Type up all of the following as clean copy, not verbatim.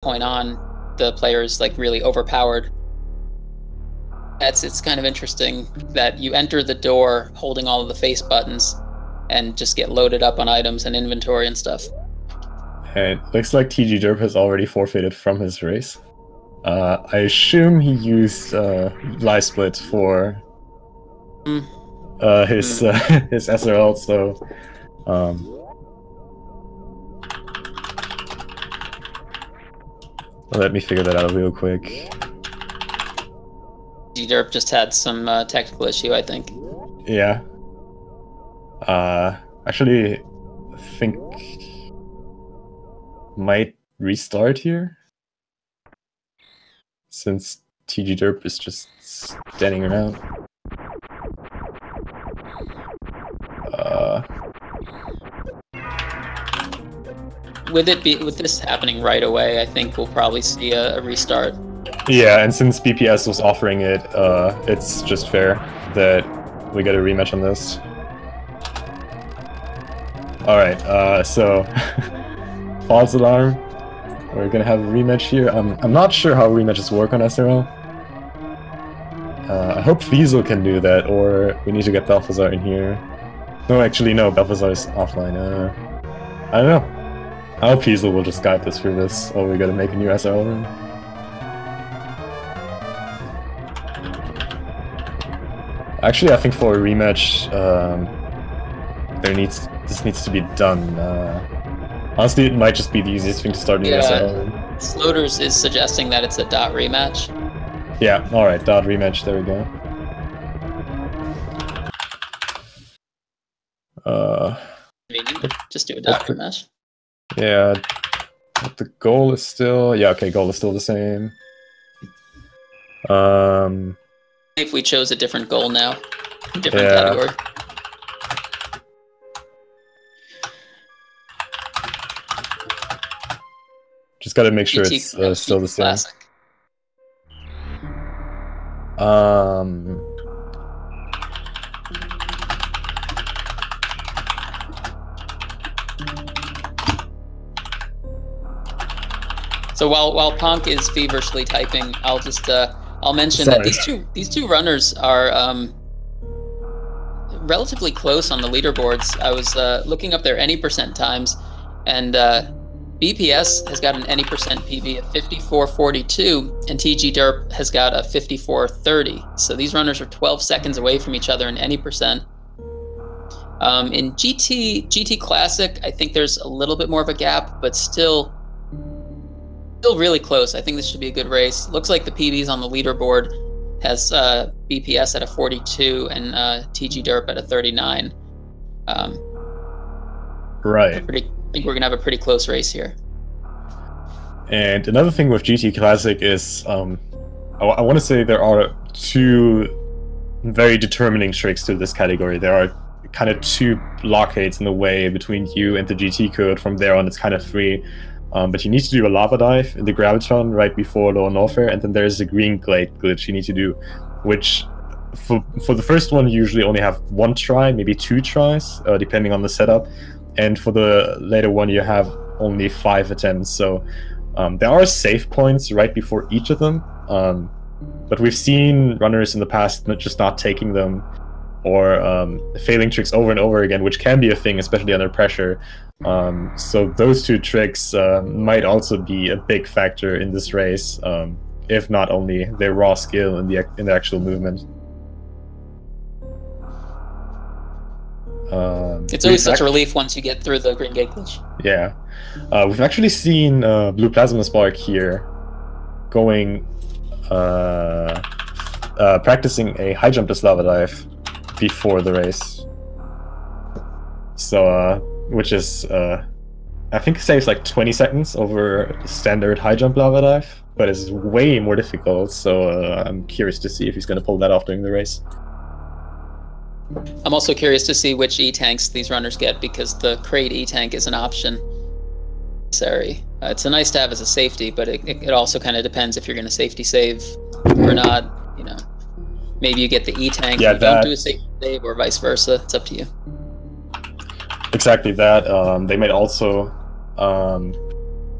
point on, the player is like really overpowered. It's kind of interesting that you enter the door holding all of the face buttons and just get loaded up on items and inventory and stuff. And it looks like TGDerp has already forfeited from his race. I assume he used Life Split for his SRL, so let me figure that out real quick. TGDerp just had some technical issue, I think. Yeah. Actually, I think might restart here, since TGDerp is just standing around. With this happening right away, I think we'll probably see a restart. Yeah, and since BPS was offering it, it's just fair that we get a rematch on this. Alright, so false alarm. We're gonna have a rematch here. I'm not sure how rematches work on SRL. I hope Fiesel can do that, or we need to get Balthazar in here. No, actually, no, Balthazar is offline. I don't know. I hope Fiesel will just guide us through this, or we gotta make a new SRL room. Actually, I think for a rematch, this needs to be done. Honestly, it might just be the easiest thing to start a new SRL room. Sloters is suggesting that it's a dot rematch. Yeah, alright, dot rematch, there we go. Just do a dot rematch. Yeah, but the goal is still... Yeah, okay, goal is still the same. If we chose a different goal now, different category. Just gotta make sure it's still the same. Classic. So while Ponk is feverishly typing, I'll just I'll mention that these two runners are relatively close on the leaderboards. I was looking up their any percent times, and BPS has got an any percent PV of 54.42, and TGDerp has got a 54.30. So these runners are 12 seconds away from each other in any percent. In GT Classic, I think there's a little bit more of a gap, but still really close. I think this should be a good race. Looks like the PVs on the leaderboard has BPS at a 42 and TGDerp at a 39. Right. I think we're gonna have a pretty close race here. And another thing with GT Classic is, I want to say there are two very determining tricks to this category. There are kind of two blockades in the way between you and the GT code. From there on, it's kind of free. But you need to do a lava dive in the Graviton right before Lower Norfair, and then there's a green glade glitch you need to do, which for the first one you usually only have one try, maybe two tries, depending on the setup, and for the later one you have only 5 attempts. So there are save points right before each of them, but we've seen runners in the past just not taking them, or failing tricks over and over again, which can be a thing, especially under pressure. So those two tricks might also be a big factor in this race, if not only their raw skill in the actual movement. It's always such a relief once you get through the green gate glitch. Yeah, we've actually seen BluePlasmaSpark here going practicing a high jump to lava dive before the race. So which is I think saves like 20 seconds over standard high jump lava dive, but it's way more difficult. So I'm curious to see if he's going to pull that off during the race. I'm also curious to see which E-tanks these runners get, because the crate E-tank is an option. Sorry, it's a nice to have as a safety, but it also kind of depends if you're going to safety save or not. You know, maybe you get the E-tank and don't do a safety save, or vice versa. It's up to you. Exactly that. They might also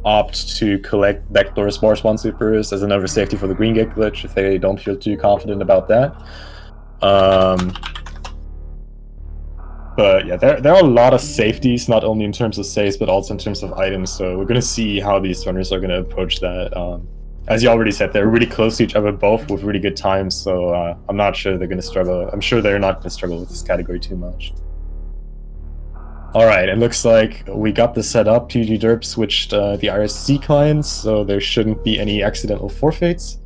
opt to collect backdoor Spore Spawn Supers as another safety for the Green Gate glitch if they don't feel too confident about that. But yeah, there are a lot of safeties, not only in terms of saves, but also in terms of items. So we're going to see how these runners are going to approach that. As you already said, they're really close to each other, both with really good times. So I'm not sure they're going to struggle. I'm sure they're not going to struggle with this category too much. All right, it looks like we got this set up. TGDerp switched the IRC clients, so there shouldn't be any accidental forfeits.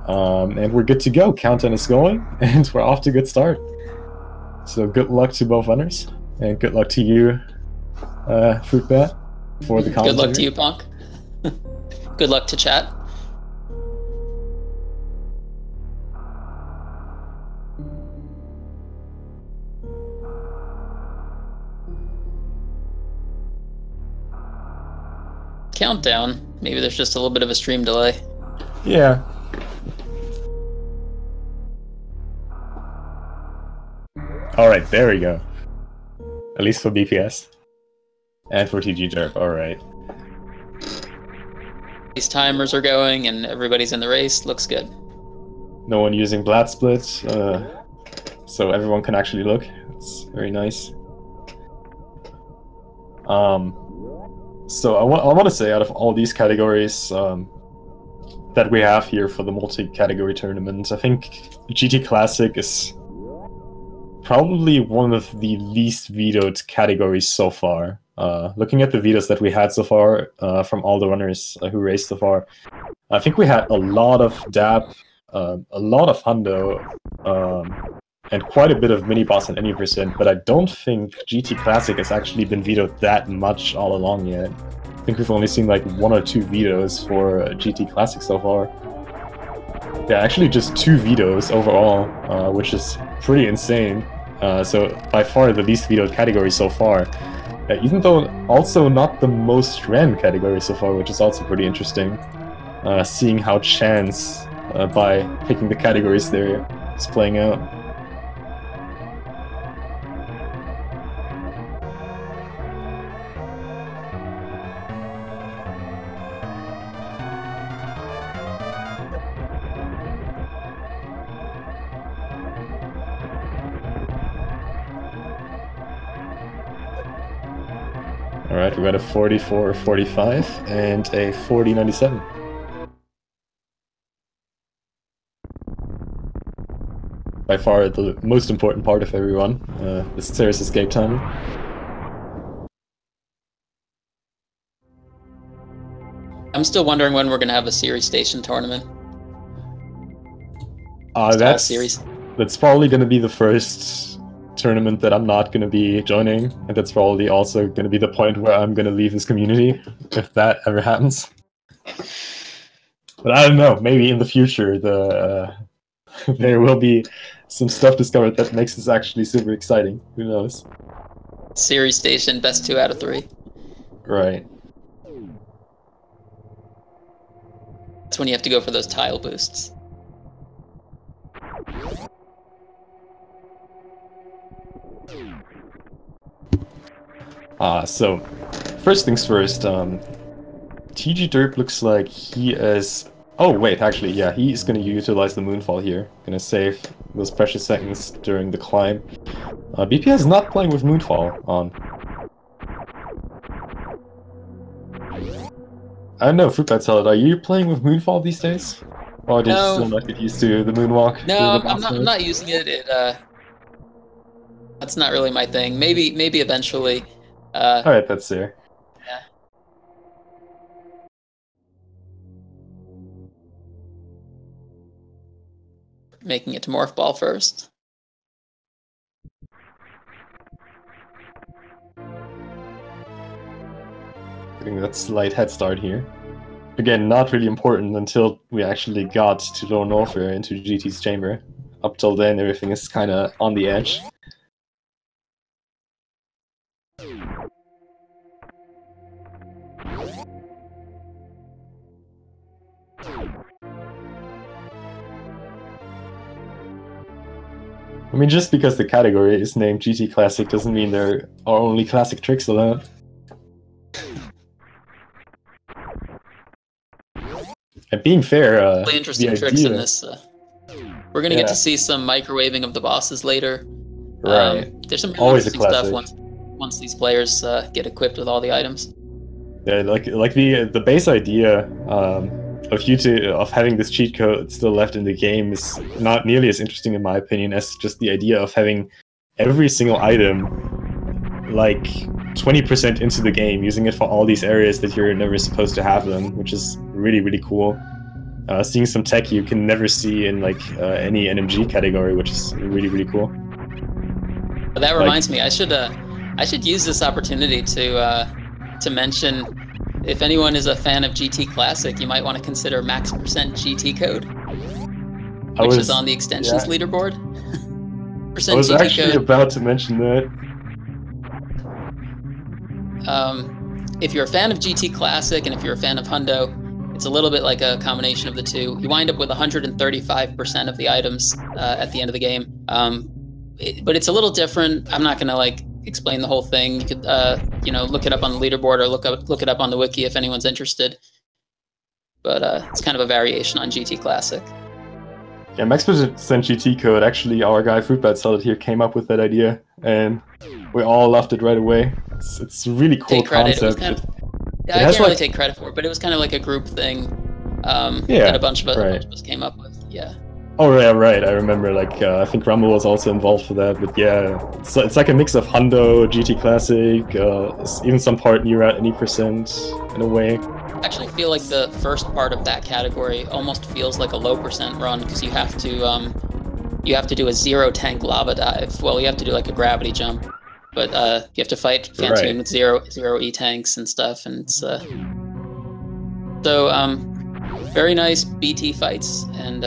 And we're good to go. Countdown is going, and we're off to a good start. So good luck to both runners, and good luck to you, Fruitbat, for the commentary. Good luck to you, Punk. Good luck to chat. Countdown. Maybe there's just a little bit of a stream delay. Yeah. All right, there we go. At least for BPS. And for TGDerp, all right. These timers are going and everybody's in the race. Looks good. No one using Blat Split, so everyone can actually look. It's very nice. So I want to say, out of all these categories that we have here for the multi-category tournament, I think GT Classic is probably one of the least vetoed categories so far. Looking at the vetoes that we had so far from all the runners who raced so far, I think we had a lot of DAP, a lot of Hundo, and quite a bit of mini-boss and any percent, but I don't think GT Classic has actually been vetoed that much all along yet. I think we've only seen like 1 or 2 vetoes for GT Classic so far. Yeah, actually just 2 vetoes overall, which is pretty insane. So by far the least vetoed category so far. Even though also not the most ran category so far, which is also pretty interesting. Seeing how chance, by picking the categories there, is playing out. Alright, we got a 44-45 and a 40-97. By far the most important part of everyone, the stairs escape timing. I'm still wondering when we're going to have a series station tournament. That's probably going to be the first tournament that I'm not going to be joining, and that's probably also going to be the point where I'm going to leave this community, if that ever happens. But I don't know, maybe in the future there will be some stuff discovered that makes this actually super exciting. Who knows? Series station, best 2 out of 3. Right. That's when you have to go for those tile boosts. So first things first, TGDerp looks like he is... Oh wait, actually, yeah, he's going to utilize the Moonfall here. Going to save those precious seconds during the climb. BPS is not playing with Moonfall on. I don't know, Fruitbat Salad, are you playing with Moonfall these days? Or did you still not get used to the Moonwalk? No, I'm not using it. That's not really my thing. Maybe eventually. Alright, that's fair. Yeah. Making it to Morph Ball first. Getting that slight head start here. Again, not really important until we actually got to Lone Warfare into GT's chamber. Up till then, everything is kind of on the edge. I mean, just because the category is named GT Classic doesn't mean there are only classic tricks allowed. And being fair, really interesting the tricks in idea, this. We're gonna get to see some microwaving of the bosses later. right? There's some really Always a interesting stuff classic. once these players get equipped with all the items. Yeah, like the base idea of having this cheat code still left in the game is not nearly as interesting in my opinion as just the idea of having every single item like 20% into the game, using it for all these areas that you're never supposed to have them, which is really, really cool. Seeing some tech you can never see in like any NMG category, which is really, really cool. But that reminds me, I should use this opportunity to mention, if anyone is a fan of GT Classic, you might want to consider max percent GT code, which is on the extensions leaderboard. I was actually about to mention that. If you're a fan of GT Classic and if you're a fan of Hundo, it's a little bit like a combination of the two. You wind up with 135% of the items at the end of the game. But it's a little different. I'm not gonna like explain the whole thing. You could look it up on the leaderboard or look it up on the wiki if anyone's interested. But it's kind of a variation on GT Classic. Yeah, max percent GT code. Actually, our guy Fruitbat Salad here came up with that idea, and we all loved it right away. It's a really cool concept. I can't really take credit for it, but it was kind of like a group thing that a bunch of us came up with. Yeah. Oh yeah, right. I remember. Like I think Rumble was also involved for that. But yeah, it's like a mix of Hundo, GT Classic, even some part near at any percent in a way. I actually feel like the first part of that category almost feels like a low percent run because you have to do a 0 tank lava dive. Well, you have to do like a gravity jump, but you have to fight Fantoon with zero E tanks and stuff, and it's very nice BT fights, and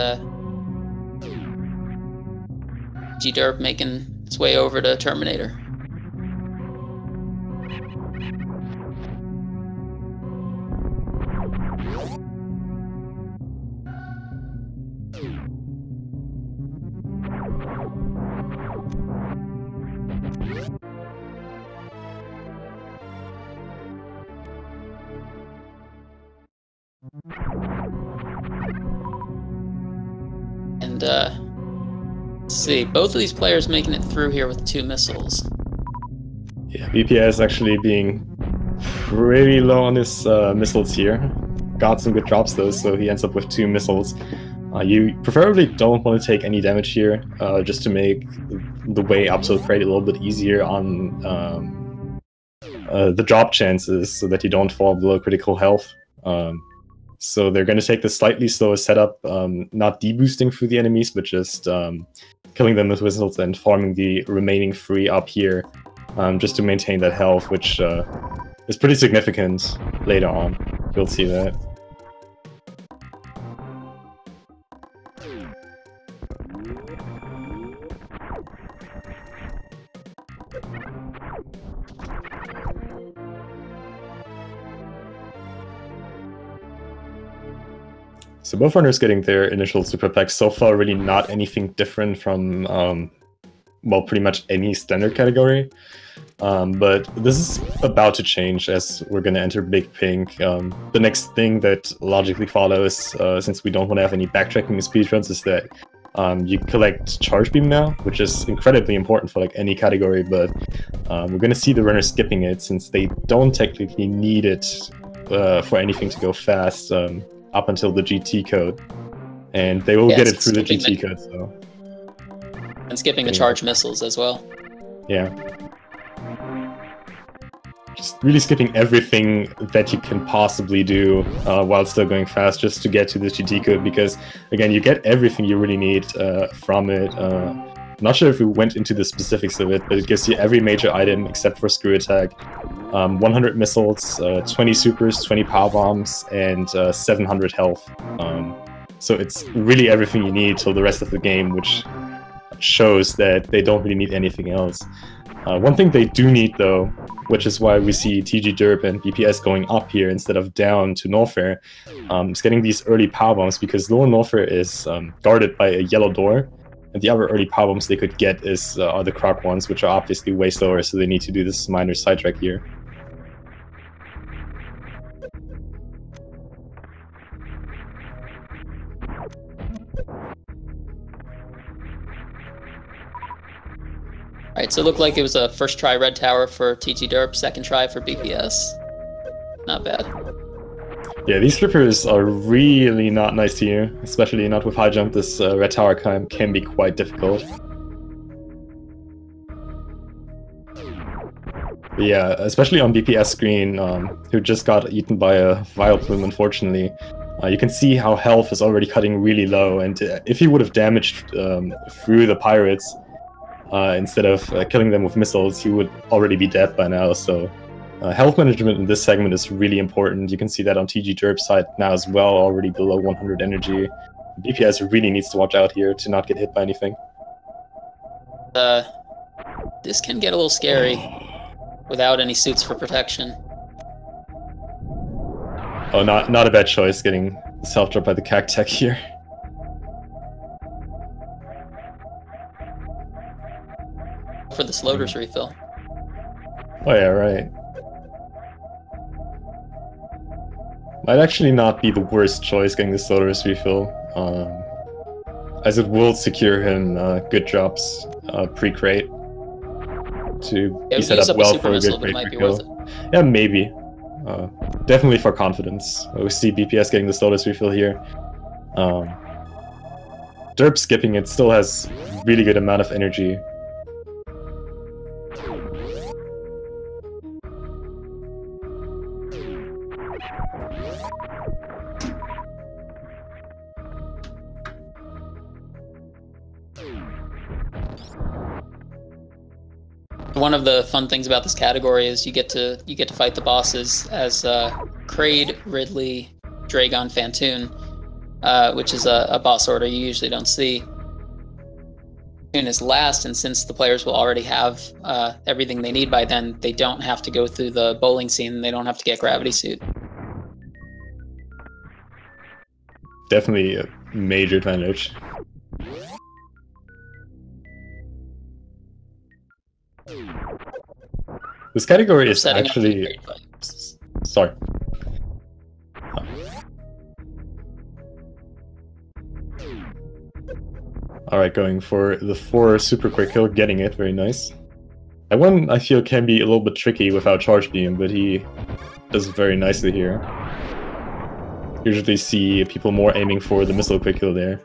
TGDerp making its way over to Terminator. And let's see, both of these players making it through here with 2 missiles. Yeah, BPS actually being pretty low on his missiles here. Got some good drops though, so he ends up with 2 missiles. You preferably don't want to take any damage here, just to make the way up to the crate a little bit easier on the drop chances, so that you don't fall below critical health. So they're going to take the slightly slower setup, not deboosting through the enemies, but just killing them with missiles and farming the remaining 3 up here, just to maintain that health, which is pretty significant later on. You'll see that. So both runners getting their initial super packs. So far, really not anything different from, well, pretty much any standard category. But this is about to change as we're going to enter Big Pink. The next thing that logically follows, since we don't want to have any backtracking in speedruns, is that you collect Charge Beam now, which is incredibly important for like any category, but we're going to see the runners skipping it since they don't technically need it for anything to go fast. Up until the GT code, and they will get it through the GT code. So, and skipping the charge missiles as well. Yeah, just really skipping everything that you can possibly do while still going fast, just to get to the GT code. Because again, you get everything you really need from it. Not sure if we went into the specifics of it, but it gives you every major item except for Screw Attack. 100 missiles, 20 supers, 20 power bombs, and 700 health. So it's really everything you need till the rest of the game, which shows that they don't really need anything else. One thing they do need though, which is why we see TGDerp and BPS going up here instead of down to Norfair, is getting these early power bombs, because lower Norfair is guarded by a yellow door. And the other early power bombs they could get are the Croc ones, which are obviously way slower, so they need to do this minor sidetrack here. Alright, so it looked like it was a first try red tower for TGDerp, second try for BPS. Not bad. Yeah, these flippers are really not nice to you, especially not with high jump. This red tower can be quite difficult. But yeah, especially on BPS screen, who just got eaten by a Vile Plume, unfortunately. You can see how health is already cutting really low, and if he would have damaged through the pirates, instead of killing them with missiles, he would already be dead by now, so health management in this segment is really important. You can see that on TGDerp's side now as well, already below 100 energy. BPS really needs to watch out here to not get hit by anything. This can get a little scary without any suits for protection. Oh, not a bad choice getting self-dropped by the Cactech here. For the Sloader's refill. Oh yeah, right. Might actually not be the worst choice getting the Sloader's refill, as it will secure him good drops pre-crate to be set up well for a good crate refill. Yeah, maybe. Definitely for confidence. We see BPS getting the Sloader's refill here. Derp skipping it still has really good amount of energy. One of the fun things about this category is you get to fight the bosses as Kraid, Ridley, Dragon, Fantoon, which is a boss order you usually don't see. Fantoon is last, and since the players will already have everything they need by then, they don't have to go through the bowling scene, and they don't have to get Gravity Suit. Definitely a major advantage. This category is actually... Sorry. Alright, going for the 4 super quick kill, getting it, very nice. That one, I feel, can be a little bit tricky without charge beam, but he does it very nicely here. Usually see people more aiming for the missile quick kill there.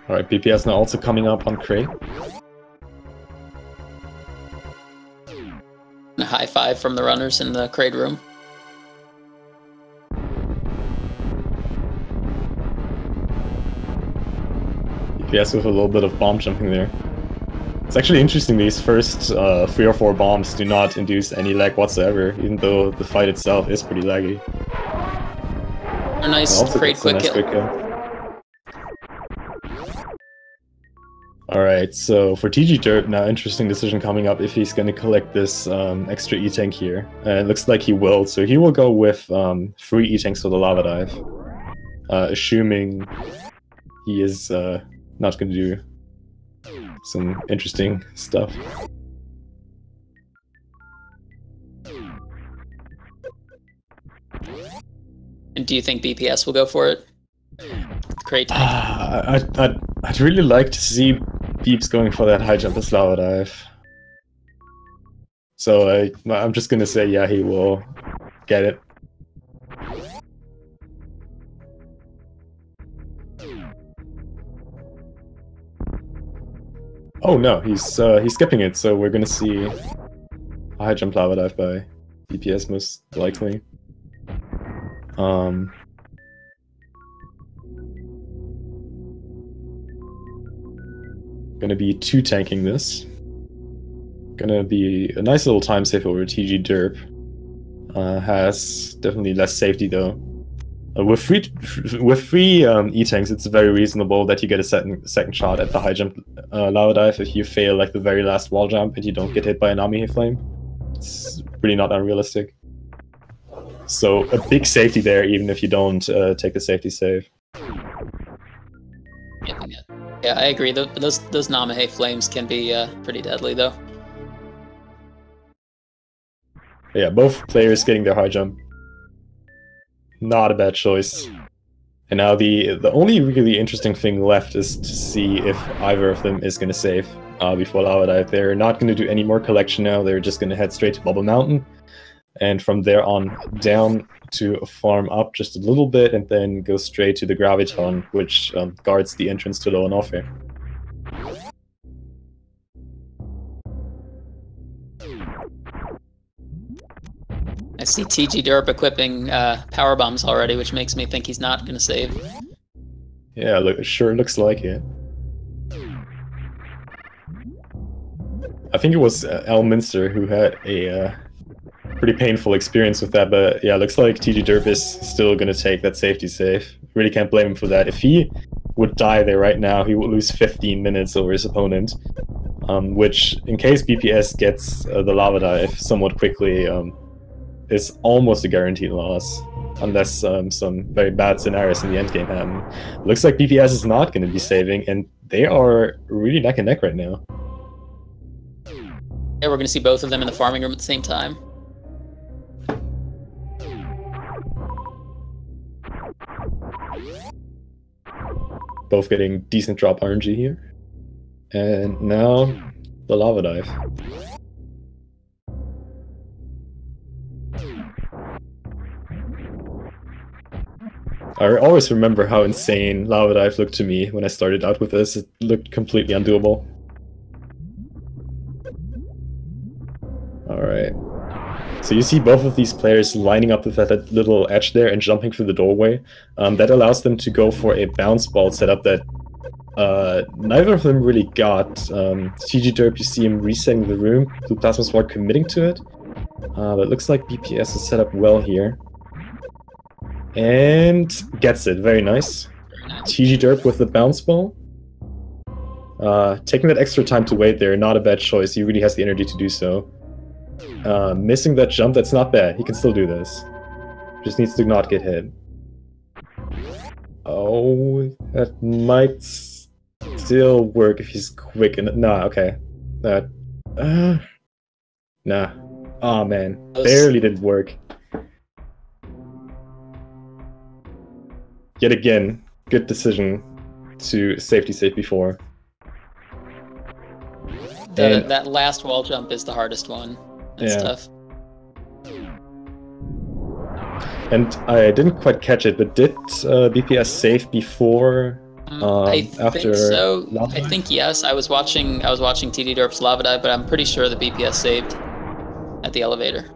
Alright, BPS now also coming up on Cray. A high five from the runners in the Kraid room. BPS with a little bit of bomb jumping there. It's actually interesting, these first 3 or 4 bombs do not induce any lag whatsoever, even though the fight itself is pretty laggy. A nice Kraid quick kill. Alright, so for TGDerp now, interesting decision coming up if he's going to collect this extra E-Tank here. It looks like he will, so he will go with 3 E-Tanks for the Lava Dive. Assuming he is not going to do some interesting stuff. And do you think BPS will go for it? Great tank. I'd really like to see Beeps going for that high jump as Lava Dive. So I'm just gonna say, yeah, he will get it. Oh no, he's skipping it, so we're gonna see a high jump Lava Dive by BPS most likely. Gonna be 2 tanking this. Gonna be a nice little time save over TGDerp. Has definitely less safety though. With three E-tanks, it's very reasonable that you get a second shot at the high jump Lava Dive if you fail like the very last wall jump and you don't get hit by an Ami Flame. It's really not unrealistic. So a big safety there, even if you don't take the safety save. Yeah, I agree. Those Namahe flames can be pretty deadly, though. Yeah, both players getting their high jump. Not a bad choice. And now the only really interesting thing left is to see if either of them is going to save before Lava Dive. They're not going to do any more collection now. They're just going to head straight to Bubble Mountain, and from there on down to farm up just a little bit, and then go straight to the Graviton, which guards the entrance to Lower Norfair. I see TGDerp equipping power bombs already, which makes me think he's not going to save. Yeah, it sure looks like it. I think it was Elminster who had a pretty painful experience with that, but yeah, looks like TGDerp is still going to take that safety save. Really can't blame him for that. If he would die there right now, he would lose 15 minutes over his opponent, which, in case BPS gets the Lava Dive somewhat quickly, is almost a guaranteed loss, unless some very bad scenarios in the endgame happen. Looks like BPS is not going to be saving, and they are really neck and neck right now. Yeah, we're going to see both of them in the farming room at the same time. Both getting decent drop RNG here. And now, the Lava Dive. I always remember how insane Lava Dive looked to me when I started out with this. It looked completely undoable. Alright. So you see both of these players lining up with that little edge there and jumping through the doorway. That allows them to go for a bounce ball setup that neither of them really got. TGDerp, you see him resetting the room, BluePlasmaSpark committing to it. But it looks like BPS is set up well here. And gets it, very nice. TGDerp with the bounce ball. Taking that extra time to wait there, not a bad choice. He really has the energy to do so. Missing that jump, that's not bad. He can still do this. Just needs to not get hit. Oh, that might still work if he's quick enough. Nah, okay. Nah. Oh man, barely didn't work. Yet again, good decision to safety save before. That last wall jump is the hardest one. That's tough. And I didn't quite catch it, but did BPS save before? I after think so. Lava I think yes. I was watching TGDerp's Lava Dive, but I'm pretty sure the BPS saved at the elevator.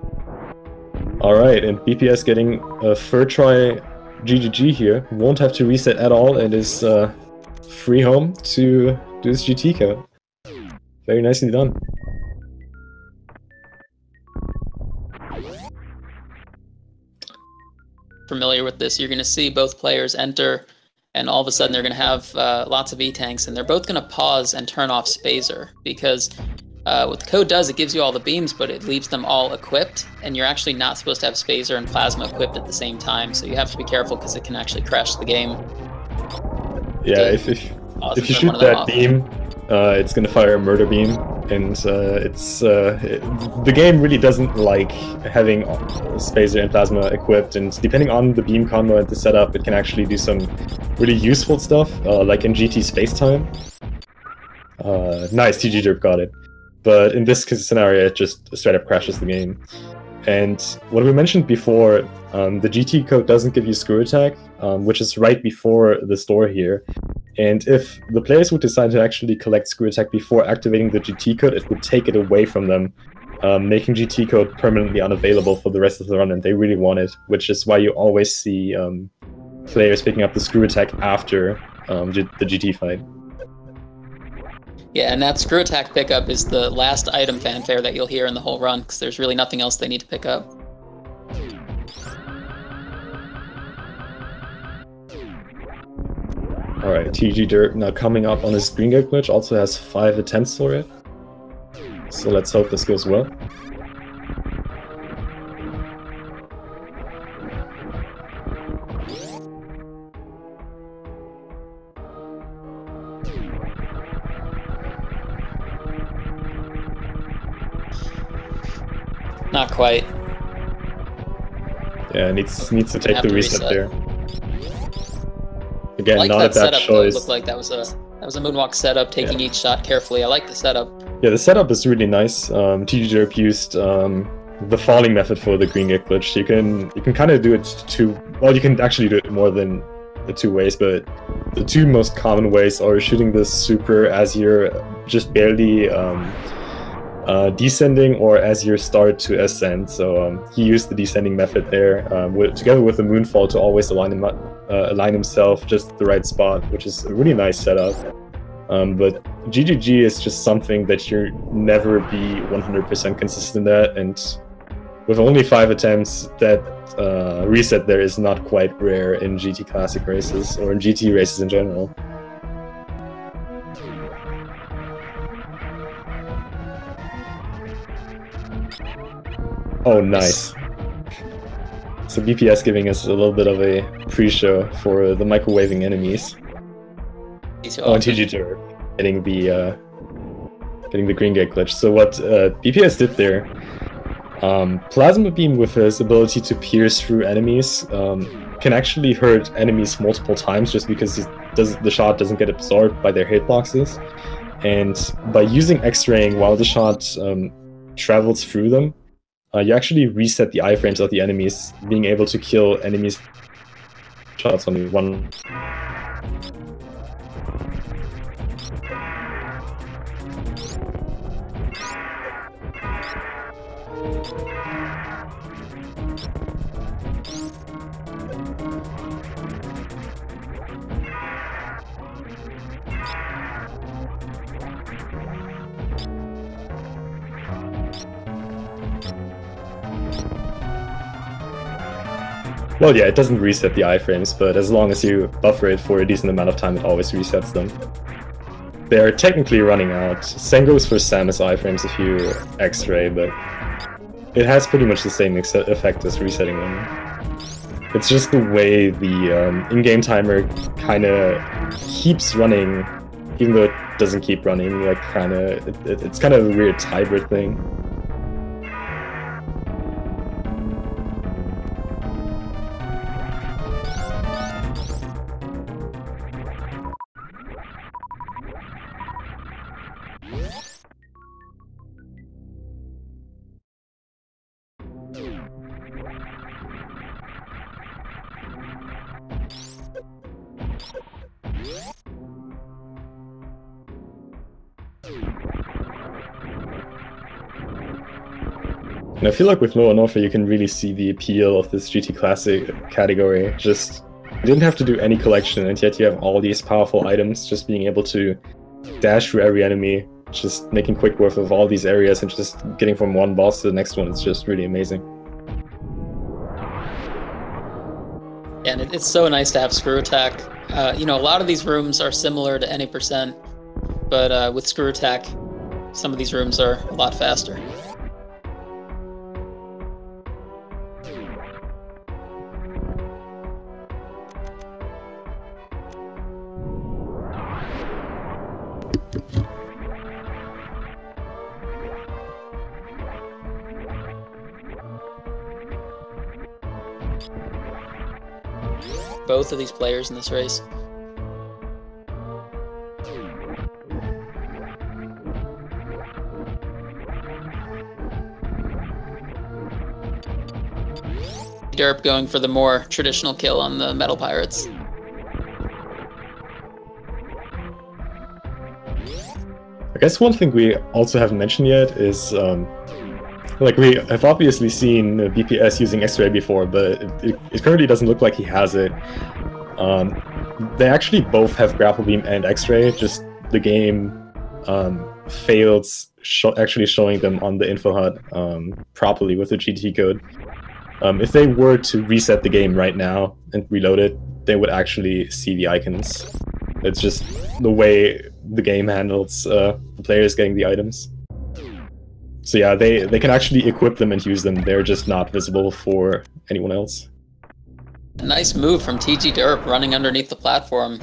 All right, and BPS getting a third try GGG here. Won't have to reset at all. It is free home to do his GT code. Very nicely done. Familiar with this, you're going to see both players enter, and all of a sudden they're going to have lots of E-tanks, and they're both going to pause and turn off Spazer, because what the code does, it gives you all the beams, but it leaves them all equipped, and you're actually not supposed to have Spazer and Plasma equipped at the same time, so you have to be careful because it can actually crash the game. Yeah, if you shoot that beam, it's going to fire a murder beam, and the game really doesn't like having Spazer and Plasma equipped, and depending on the beam combo and the setup, it can actually do some really useful stuff, like in GT Spacetime. Nice, TGDerp got it. But in this scenario, it just straight up crashes the game. And what we mentioned before, the GT code doesn't give you screw attack, which is right before the store here. And if the players would decide to actually collect screw attack before activating the GT code, it would take it away from them, making GT code permanently unavailable for the rest of the run, and they really want it, which is why you always see players picking up the screw attack after the GT fight. Yeah, and that screw attack pickup is the last item fanfare that you'll hear in the whole run, because there's really nothing else they need to pick up. Alright, TGDerp now coming up on his green gate glitch, also has 5 attempts for it. So let's hope this goes well. Not quite. Yeah, needs to take the reset there. Again, I like not that a bad setup though. It choice. looked like that was a moonwalk setup, taking each shot carefully. I like the setup. Yeah, the setup is really nice. TGDerp used the falling method for the green gate glitch. You can kind of do it you can actually do it more than the 2 ways, but the 2 most common ways are shooting this super as you're just barely descending, or as you start to ascend. So he used the descending method there, together with the moonfall, to always align himself just the right spot, which is a really nice setup. But GGG is just something that you'll never be 100% consistent at, and with only 5 attempts, that reset there is not quite rare in GT Classic races, or in GT races in general. Oh, nice. So BPS giving us a little bit of a pre-show for the microwaving enemies. Oh, and TGDerp getting the green gate glitch. So what BPS did there, Plasma Beam, with his ability to pierce through enemies, can actually hurt enemies multiple times just because the shot doesn't get absorbed by their hitboxes. And by using X-raying while the shot travels through them, you actually reset the iframes of the enemies, being able to kill enemies shots only one. Well, yeah, it doesn't reset the iframes, but as long as you buffer it for a decent amount of time, it always resets them. They're technically running out. Same goes for Samus iframes if you X-ray, but it has pretty much the same effect as resetting them. It's just the way the in-game timer kind of keeps running, even though it doesn't keep running. Like, it's kind of a weird hybrid thing. And I feel like with Low Offer, you can really see the appeal of this GT Classic category. Just, you didn't have to do any collection, and yet you have all these powerful items, just being able to dash through every enemy, just making quick work of all these areas, and just getting from one boss to the next one. It's just really amazing. Yeah, and it's so nice to have screw attack. You know, a lot of these rooms are similar to any percent, but with screw attack, some of these rooms are a lot faster. Both of these players in this race. Derp going for the more traditional kill on the Metal Pirates. I guess one thing we also haven't mentioned yet is, like, we have obviously seen BPS using X-Ray before, but it currently doesn't look like he has it. They actually both have Grapple Beam and X-Ray, just the game fails actually showing them on the info HUD properly with the GT code. If they were to reset the game right now and reload it, they would actually see the icons. It's just the way the game handles the players getting the items. So yeah, they can actually equip them and use them. They're just not visible for anyone else. Nice move from TGDerp running underneath the platform.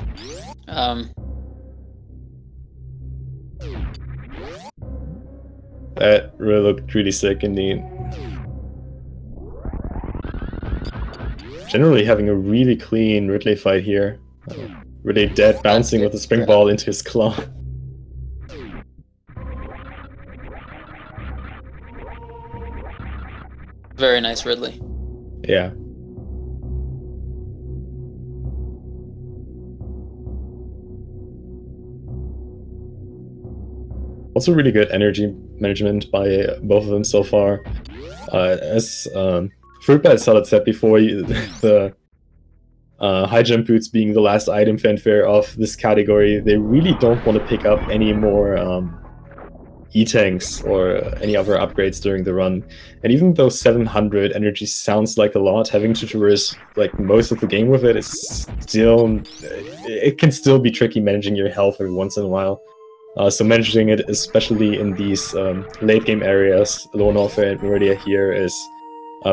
That really looked really sick indeed. Generally having a really clean Ridley fight here. Really dead, bouncing with the spring ball into his claw. Very nice, Ridley. Yeah. Also really good energy management by both of them so far. As Fruitbat Solid said before, the high jump boots being the last item fanfare of this category, they really don't want to pick up any more E-tanks or any other upgrades during the run. And even though 700 energy sounds like a lot, having to traverse like most of the game with it is still, it can still be tricky managing your health every once in a while. So managing it, especially in these late game areas, Lone Warfare and Meridia here, is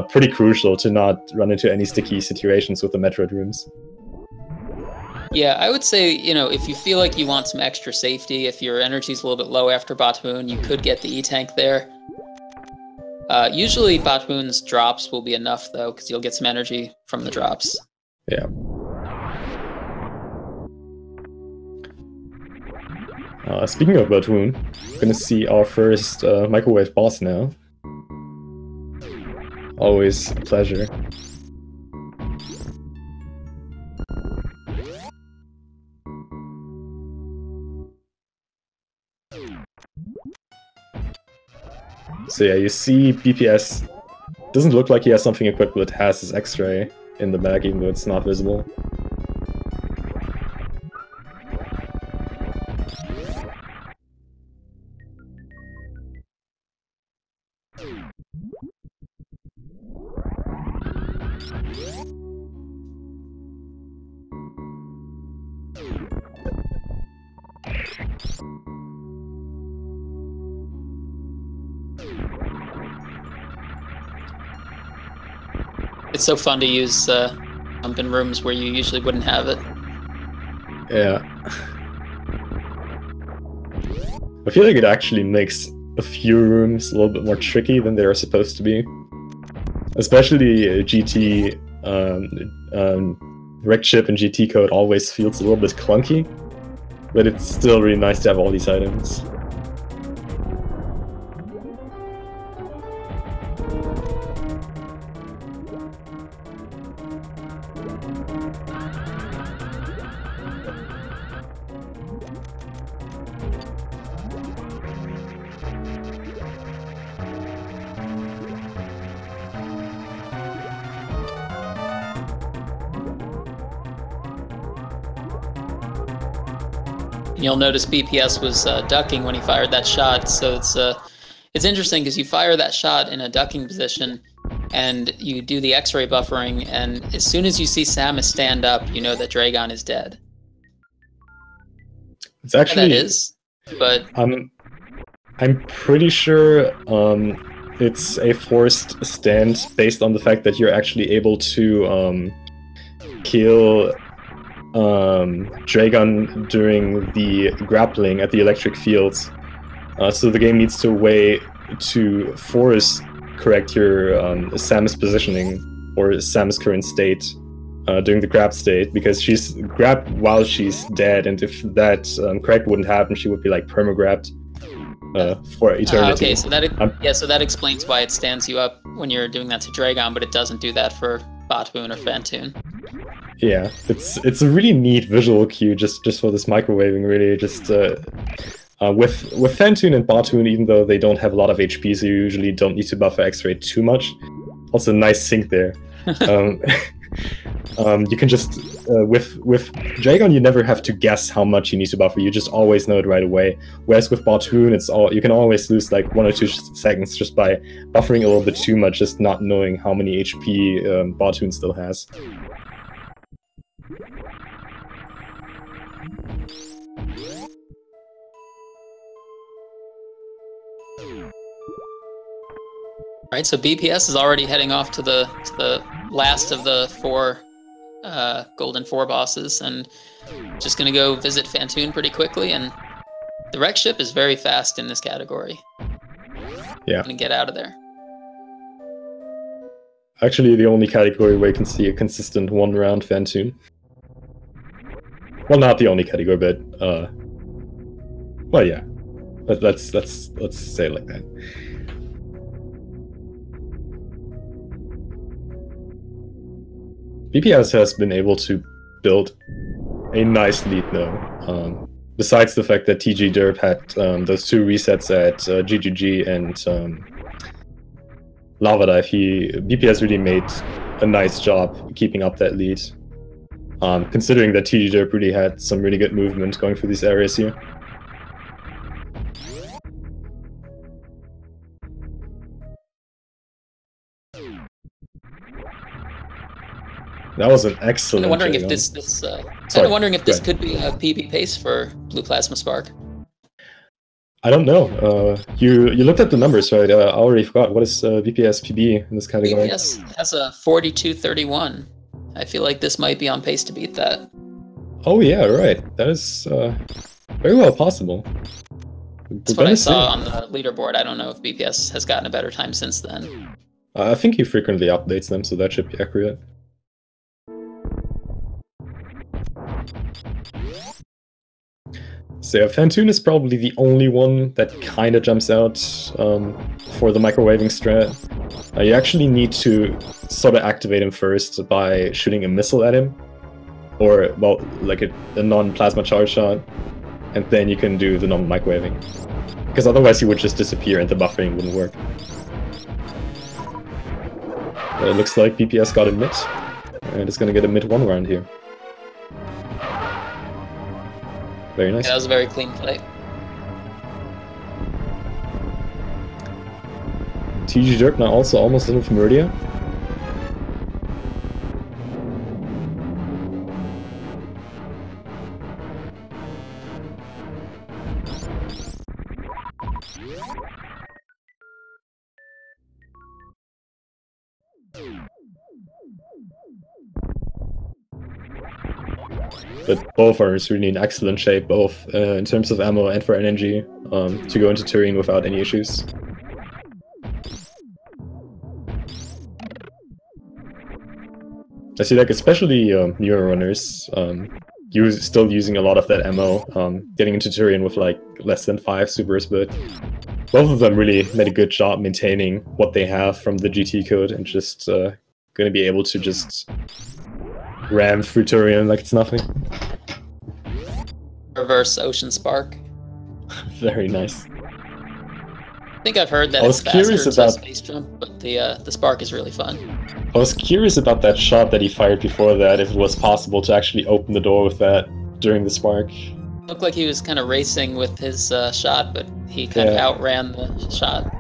pretty crucial to not run into any sticky situations with the Metroid rooms. Yeah, I would say, you know, if you feel like you want some extra safety, if your energy's a little bit low after Batoon, you could get the E-tank there. Usually Batoon's drops will be enough, though, because you'll get some energy from the drops. Yeah. Speaking of Batoon, we're gonna see our first microwave boss now. Always a pleasure. So yeah, you see BPS doesn't look like he has something equipped, but it has his X-ray in the back, even though it's not visible. It's so fun to use jump in rooms where you usually wouldn't have it. Yeah. I feel like it actually makes a few rooms a little bit more tricky than they are supposed to be. Especially GT, Rec Chip and GT code always feels a little bit clunky, but it's still really nice to have all these items. You'll notice BPS was ducking when he fired that shot, so it's interesting because you fire that shot in a ducking position, and you do the X-ray buffering, and as soon as you see Samus stand up, you know that Dragon is dead. It's actually that is, but I'm pretty sure it's a forced stand based on the fact that you're actually able to kill Dragon during the grappling at the electric fields. So the game needs to way to force correct your Samus positioning or Samus current state during the grab state, because she's grabbed while she's dead, and if that correct wouldn't happen, she would be like perma-grabbed for eternity. Okay, so that explains why it stands you up when you're doing that to Dragon, but it doesn't do that for Batoon or Phantoon. Yeah, it's a really neat visual cue just for this microwaving, really. Just with Phantoon and Batoon, even though they don't have a lot of HP, so you usually don't need to buffer X-ray too much. Also, nice sync there. You can just with Dragon, you never have to guess how much you need to buffer. You just always know it right away. Whereas with Batoon, you can always lose like 1 or 2 seconds just by buffering a little bit too much, just not knowing how many HP Batoon still has. Right, so BPS is already heading off to the last of the 4 Golden 4 bosses, and just gonna go visit Phantoon pretty quickly. And the Rec Ship is very fast in this category. Yeah, gonna get out of there. Actually, the only category where you can see a consistent 1-round Phantoon. well, not the only category, but well, yeah. But let's say it like that. BPS has been able to build a nice lead though. Besides the fact that TGDerp had those 2 resets at GGG and Lava Dive, BPS really made a nice job keeping up that lead. Considering that TGDerp really had some really good movement going through these areas here. That was an excellent. I'm wondering if this could be a PB pace for BluePlasmaSpark. I don't know. You looked at the numbers, right? I already forgot. What is BPS PB in this category? BPS has a 42.31. I feel like this might be on pace to beat that. Oh yeah, right. That is very well possible. That's what I saw on the leaderboard. I don't know if BPS has gotten a better time since then. I think he frequently updates them, so that should be accurate. So yeah, Fantoon is probably the only one that kind of jumps out for the microwaving strat. You actually need to sort of activate him first by shooting a missile at him, or, well, like a non-plasma charge shot, and then you can do the non-microwaving. Because otherwise he would just disappear and the buffering wouldn't work. But it looks like BPS got a mid, and it's gonna get a mid 1 round here. Very nice. Yeah, that was a very clean play. TGDerp now also almost in with Meridia. But both are really in excellent shape, both in terms of ammo and for energy, to go into Turin without any issues. I see, like, especially newer runners, still using a lot of that ammo, getting into Turin with like less than 5 supers, but both of them really made a good job maintaining what they have from the GT code and just gonna be able to just ram through Turin like it's nothing. Reverse Ocean Spark. Very nice. I think I've heard that it's faster about Space Jump, but the Spark is really fun. I was curious about that shot that he fired before that, if it was possible to actually open the door with that during the Spark. Looked like he was kind of racing with his shot, but he kind of outran the shot.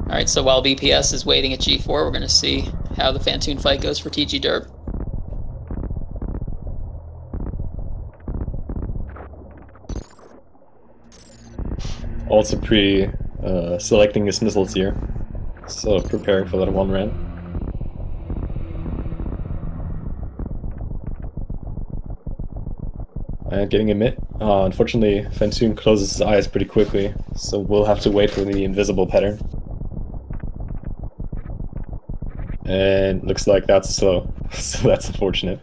Alright, so while BPS is waiting at G4, we're going to see how the Fantoon fight goes for TGDerp. Also selecting his missiles here, so preparing for that 1 round. Getting a mid. Unfortunately, Fantoon closes his eyes pretty quickly, so we'll have to wait for the invisible pattern. And looks like that's slow, so that's unfortunate.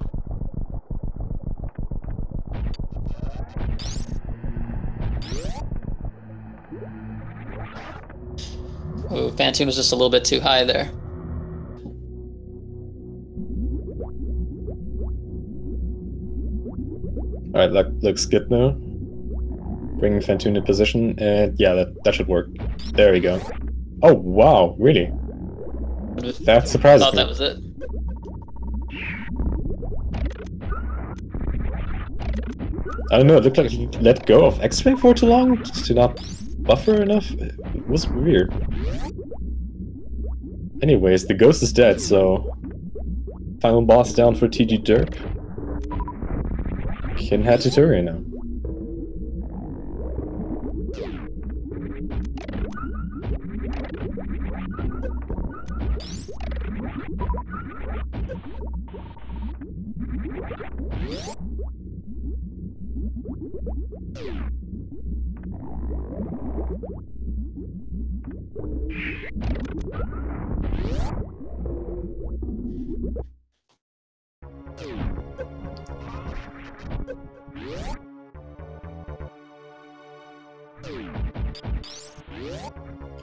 Oh, Fantoon was just a little bit too high there. Alright, that looks good now. Bringing Fantoon in position, and yeah, that should work. There we go. Oh, wow, really? That surprised me. I thought that was it. I don't know, it looked like he let go of X-Ray for too long to not buffer enough. It was weird. Anyways, the ghost is dead, so final boss down for TGDerp. Can head to Turia now.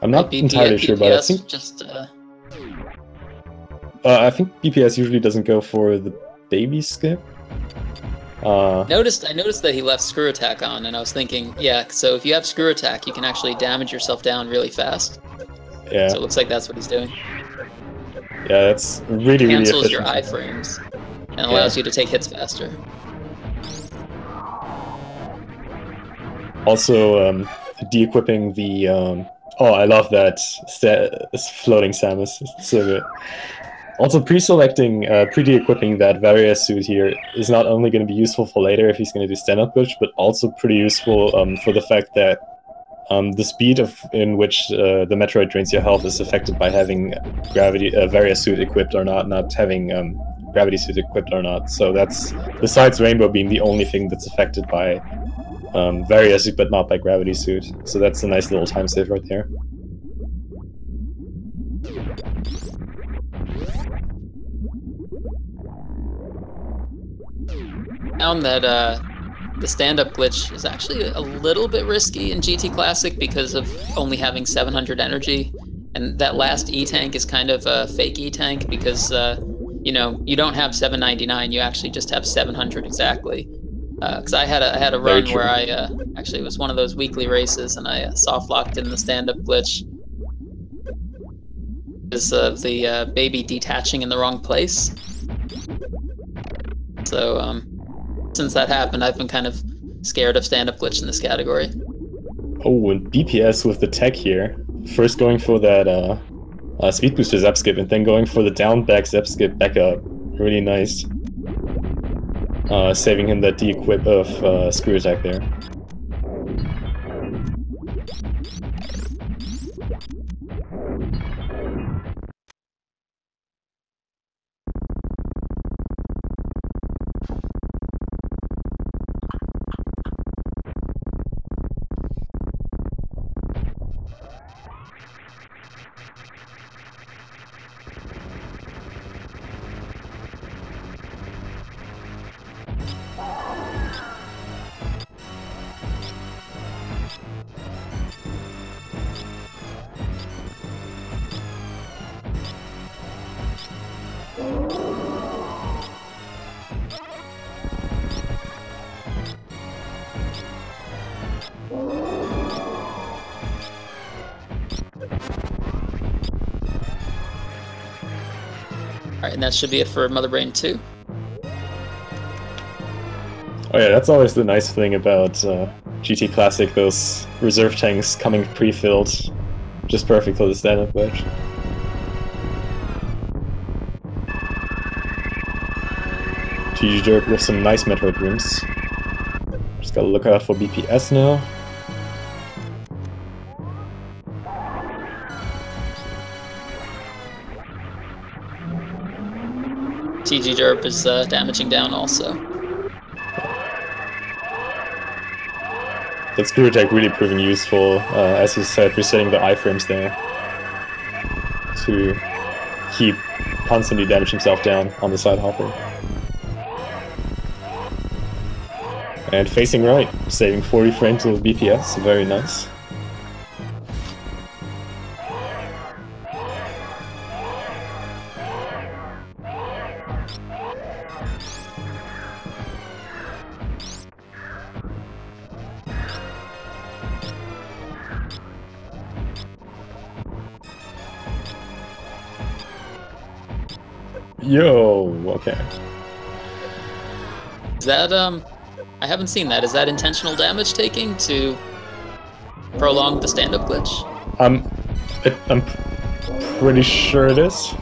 I'm not entirely sure, but I think I think BPS usually doesn't go for the baby skip. I noticed that he left screw attack on, and I was thinking, yeah, so if you have screw attack, you can actually damage yourself down really fast. Yeah. So it looks like that's what he's doing. Yeah, that's really, really efficient. Cancels your iframes and allows you to take hits faster. Also, de-equipping the oh, I love that floating Samus. It's so good. Also, pre-selecting, pre-de-equipping that Varia suit here is not only going to be useful for later if he's going to do stand-up glitch, but also pretty useful for the fact that the speed in which the Metroid drains your health is affected by having Varia suit equipped or not having gravity suit equipped or not. So that's, besides Rainbow being the only thing that's affected by Varia suit, but not by gravity suit. So that's a nice little time save right there. Found that the stand-up glitch is actually a little bit risky in GT Classic because of only having 700 energy, and that last E-tank is kind of a fake E-tank because you know, you don't have 799, you actually just have 700 exactly. Because I had a run where I actually, it was one of those weekly races, and I soft locked in the stand-up glitch because of the baby detaching in the wrong place. So since that happened, I've been kind of scared of stand-up glitch in this category. Oh, and BPS with the tech here. First going for that speed booster zap skip, and then going for the down back zap skip back up. Really nice. Saving him that de-equip of screw attack there. Alright, and that should be it for Mother Brain 2. Oh yeah, that's always the nice thing about GT Classic, those reserve tanks coming pre-filled. Just perfect for the stand-up glitch. TGDerp with some nice Metroid rooms. Just gotta look out for BPS now. TGDerp is damaging down also. That screw attack really proving useful, as you said, resetting the iframes there to keep constantly damage himself down on the side hopper. And facing right, saving 40 frames with BPS, very nice. Yo, okay. Is that I haven't seen that. Is that intentional damage taking to prolong the stand-up glitch? I'm pretty sure it is.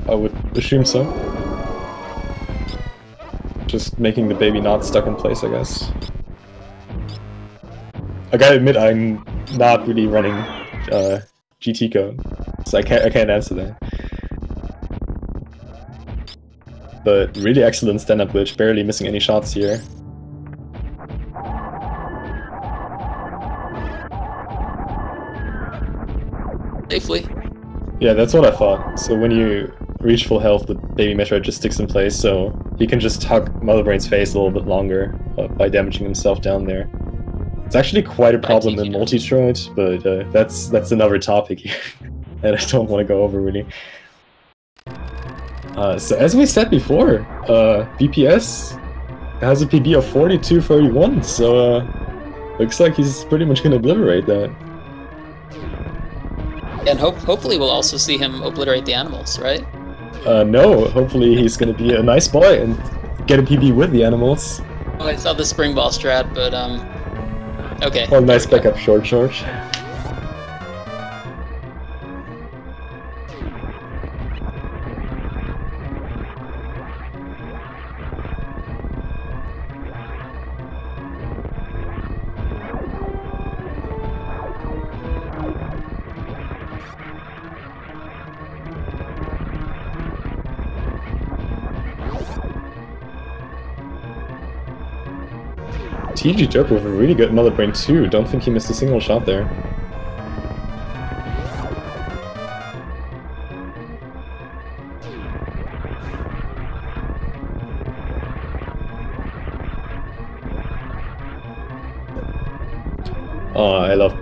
I would assume so. Just making the baby not stuck in place, I guess. I gotta admit, I'm not really running GT code, so I can't answer that. But really excellent stand-up glitch, barely missing any shots here. Safely. Yeah, that's what I thought. So when you reach full health, the baby Metroid just sticks in place, so he can just hug Mother Brain's face a little bit longer by damaging himself down there. It's actually quite a problem in Multitroid, but that's another topic here that I don't want to go over really. So as we said before, BPS has a PB of 42-31, so looks like he's pretty much gonna obliterate that. And hopefully we'll also see him obliterate the animals, right? No, hopefully he's gonna be a nice boy and get a PB with the animals. Oh, I saw the spring ball strat, but okay. Oh, nice backup short charge. TGDerp with a really good Mother Brain too. Don't think he missed a single shot there. Oh, I love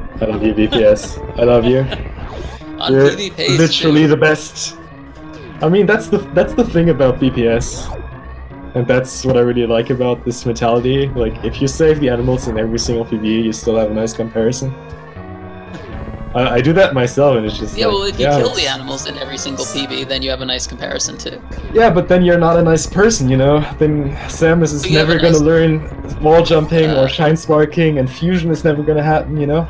you, BPS. I love you. You're literally the best. I mean, that's the thing about BPS. And that's what I really like about this mentality. Like, if you save the animals in every single PB, you still have a nice comparison. I do that myself, and it's just yeah. Like, Well, if you kill the animals in every single PB, then you have a nice comparison too. Yeah, but then you're not a nice person, you know. Then Samus is never gonna learn wall jumping or shine sparking, and fusion is never gonna happen, you know.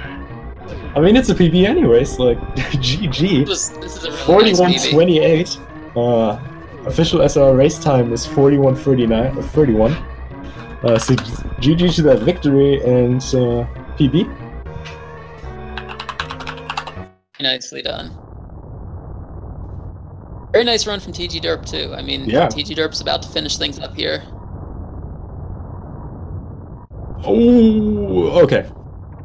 I mean, it's a PB anyways. Like, GG. This is a really 41-28. Official SR race time is 41:39 or 31. So GG to that victory and PB. Nicely done. Very nice run from TGDerp too. I mean, yeah. TGDerp's about to finish things up here. Oh, okay.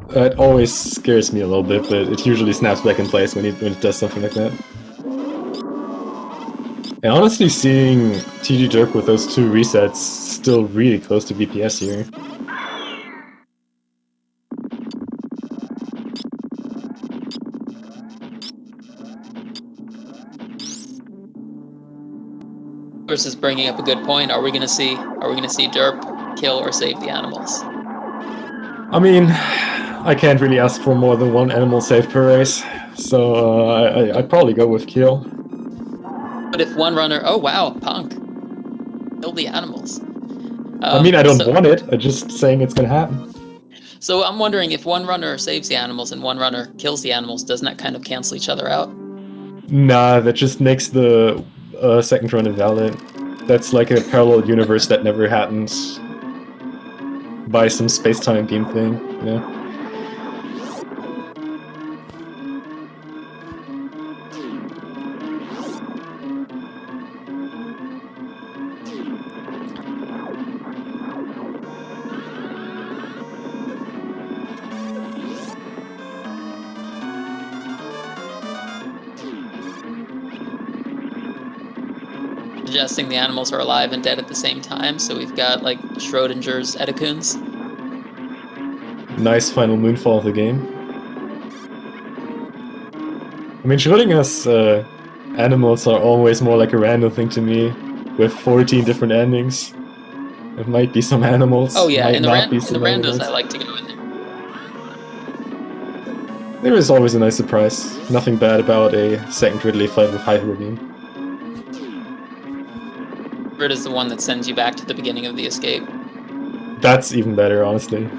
That always scares me a little bit, but it usually snaps back in place when it does something like that. And honestly, seeing TGDerp with those two resets still really close to BPS here. Versus bringing up a good point. Are we gonna see Derp kill or save the animals? I mean, I can't really ask for more than one animal save per race, so I'd probably go with kill. But if one runner, oh wow, Punk, kill the animals. I mean, I don't want it. I'm just saying it's gonna happen. So I'm wondering if one runner saves the animals and one runner kills the animals, doesn't that kind of cancel each other out? Nah, that just makes the second run invalid. That's like a parallel universe that never happens by some space-time beam thing, you know? Suggesting the animals are alive and dead at the same time, so we've got like Schrodinger's Edecoons. Nice final moonfall of the game. I mean, Schrodinger's animals are always more like a random thing to me, with 14 different endings. It might be some animals. Oh yeah, in the randos randos I like to go in there. There is always a nice surprise. Nothing bad about a second Ridley fight with Hyper Beam. Rid is the one that sends you back to the beginning of the escape. That's even better, honestly.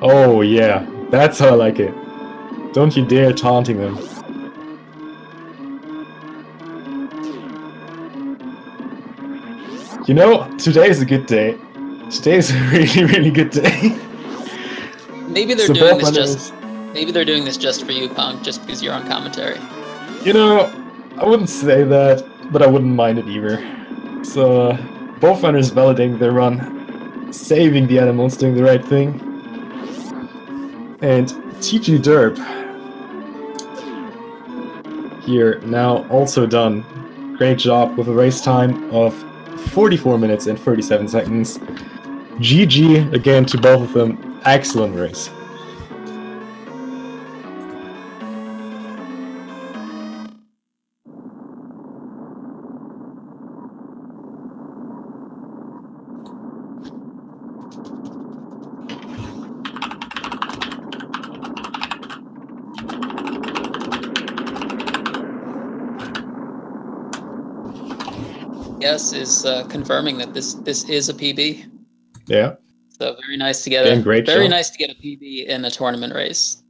Oh yeah, that's how I like it. Don't you dare taunting them. You know, today is a good day. Today is a really, really good day. Maybe they're doing this just. Maybe they're doing this just for you, Punk, just because you're on commentary. You know, I wouldn't say that, but I wouldn't mind it either. So, both runners validating their run, saving the animals, doing the right thing. And TGDerp here now also done. Great job with a race time of 44 minutes and 37 seconds. GG again to both of them. Excellent race. Yes, is confirming that this is a PB. Yeah. So very nice to get a nice to get a PB in a tournament race.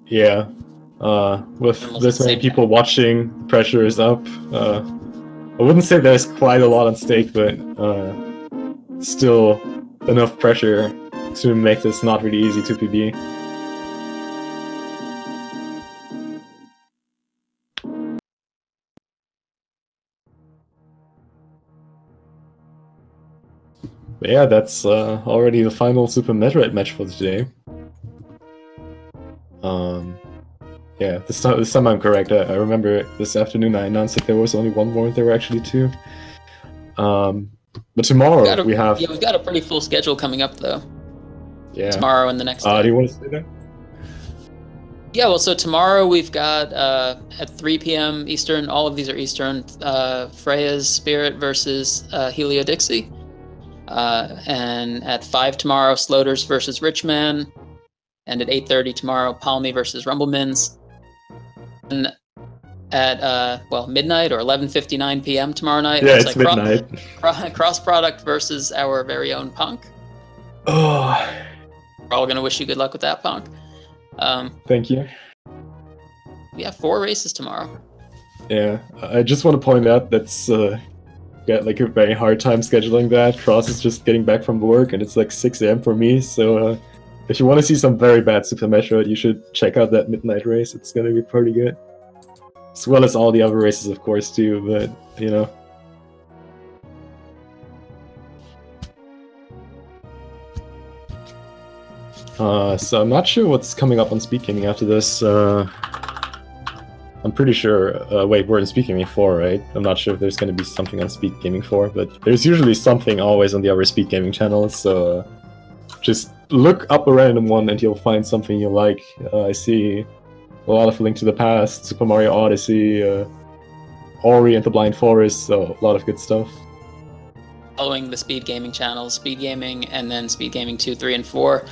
Yeah. With this many people watching, the pressure is up. I wouldn't say there's quite a lot on stake, but still enough pressure to make this not really easy to PB. But yeah, that's already the final Super Metroid match for today. Yeah, this time I'm correct. I remember this afternoon I announced that there was only one more. There were actually two. But tomorrow we have... Yeah, we've got a pretty full schedule coming up, though. Yeah. Tomorrow and the next day. Do you want to say that? Yeah, well, so tomorrow we've got at 3 p.m. Eastern, all of these are Eastern, Freya's Spirit versus Helio Dixie. And at 5 tomorrow, Sloters versus Richman. And at 8:30 tomorrow, Palmy versus Rumblemans. And at midnight or 11:59 p.m. tomorrow night. Yeah, it's like midnight. Cross Product versus our very own Punk. Oh. We're all gonna wish you good luck with that, Punk. Thank you. We have 4 races tomorrow. Yeah, I just want to point out that's got like a very hard time scheduling that. Cross is just getting back from work, and it's like 6 a.m. for me. So if you want to see some very bad Super Metroid, you should check out that midnight race. It's gonna be pretty good, as well as all the other races, of course, too. But you know. So I'm not sure what's coming up on Speed Gaming after this. I'm pretty sure... wait, we're in Speed Gaming 4, right? I'm not sure if there's going to be something on Speed Gaming 4, but there's usually something always on the other Speed Gaming channels, so... just look up a random one and you'll find something you like. I see a lot of Link to the Past, Super Mario Odyssey, Ori and the Blind Forest, so a lot of good stuff. Following the Speed Gaming channels, Speed Gaming, and then Speed Gaming 2, 3, and 4.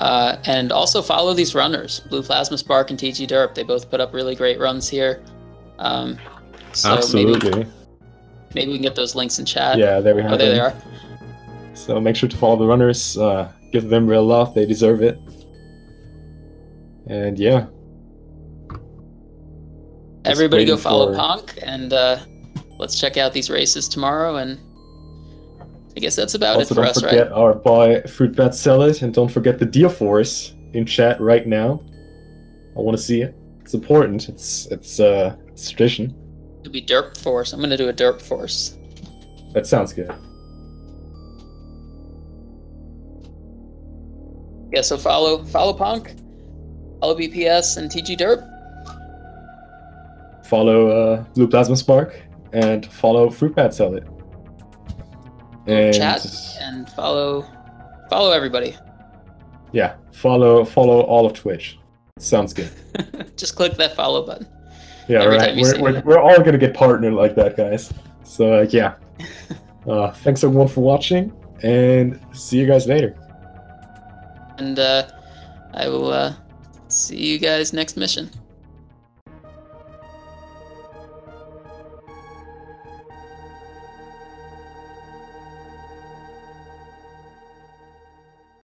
And also follow these runners, BluePlasmaSpark and TGDerp. They both put up really great runs here. So absolutely. Maybe we can get those links in chat. Yeah, there we have them. There they are. So make sure to follow the runners. Give them real love. They deserve it. And yeah. Everybody go follow Punk, and let's check out these races tomorrow. And I guess that's about it for us, right? Don't forget our boy Fruit Bat Salad, and don't forget the Deer Force in chat right now. I want to see it. It's important. It's tradition. It'll be Derp Force. I'm gonna do a Derp Force. That sounds good. Yeah, so follow Punk, follow BPS and TGDerp. Follow BluePlasmaSpark and follow Fruit Bat Salad. And chat and follow everybody. Yeah, follow all of Twitch. Sounds good. Just click that follow button. Yeah, right. We're all gonna get partnered like that, guys. So yeah. Thanks everyone for watching, and see you guys later. And I will see you guys next mission.